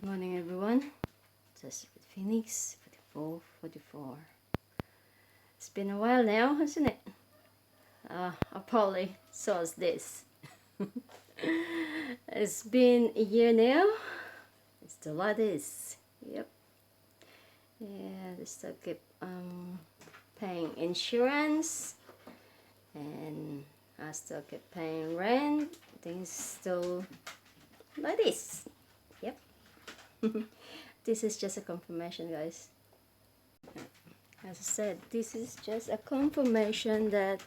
Good morning, everyone. Just with Phoenix 44. It's been a while now, hasn't it? I probably saw this. It's been a year now. It's the latest. Yep. Yeah, I still keep paying insurance, and I still keep paying rent. Things still like this. Yep. This is just a confirmation, guys. As I said, this is just a confirmation that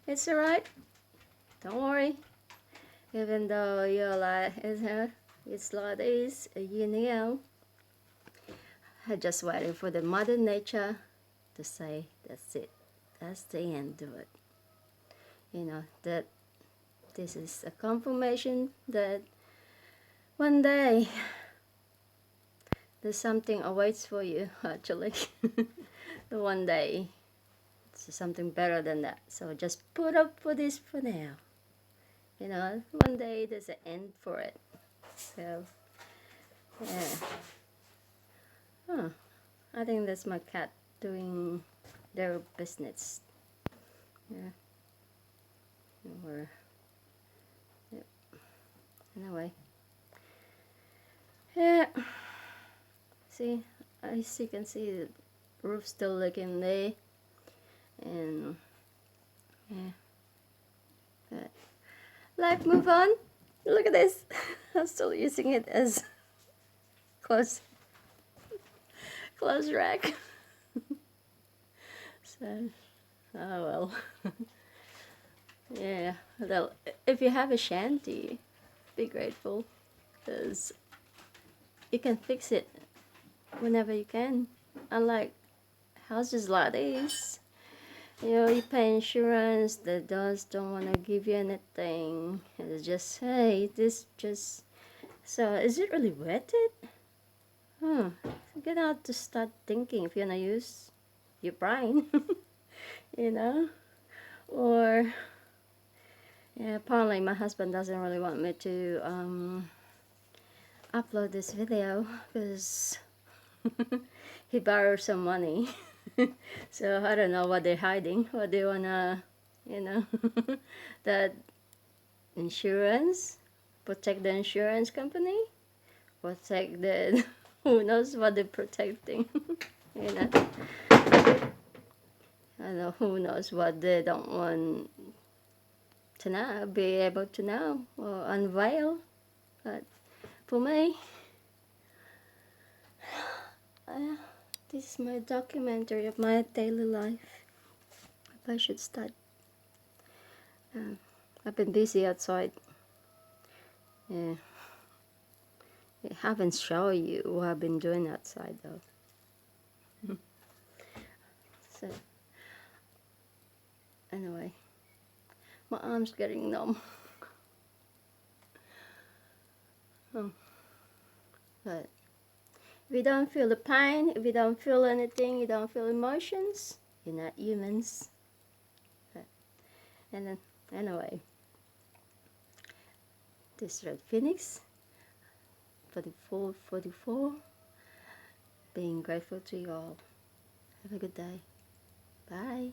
it's alright. Don't worry. Even though you're like, it's like this, you know. I just waiting for the Mother Nature to say, that's it. That's the end of it. You know, that this is a confirmation that one day there's something awaits for you, actually. One day it's something better than that. So just put up for this for now. You know, one day there's an end for it. So, yeah. Huh. I think that's my cat doing their business. Yeah. Or, yep. Anyway. Yeah. See, as you can see, the roof still looking there. And, yeah. But life move on. Look at this. I'm still using it as clothes rack. So, oh well. Yeah, well, if you have a shanty, be grateful, because you can fix it whenever you can. Unlike houses like this, you know, you pay insurance, the dogs don't want to give you anything. It's just, hey, this just, so is it really worth it? Huh. So get out to start thinking if you're gonna use your brain, you know? Or, yeah, apparently my husband doesn't really want me to upload this video because he borrowed some money. So I don't know what they're hiding, what they wanna, you know, that insurance, protect the insurance company, protect the, who knows what they're protecting, you know. I don't know, who knows what they don't want to know, be able to know or unveil. But for me, this is my documentary of my daily life. If I should start. I've been busy outside. Yeah. I haven't shown you what I've been doing outside though. So, anyway, my arm's getting numb. But if you don't feel the pain, if you don't feel anything, you don't feel emotions, you're not humans. But, and then, anyway, this is Red Phoenix, 44, being grateful to you all. Have a good day. Bye.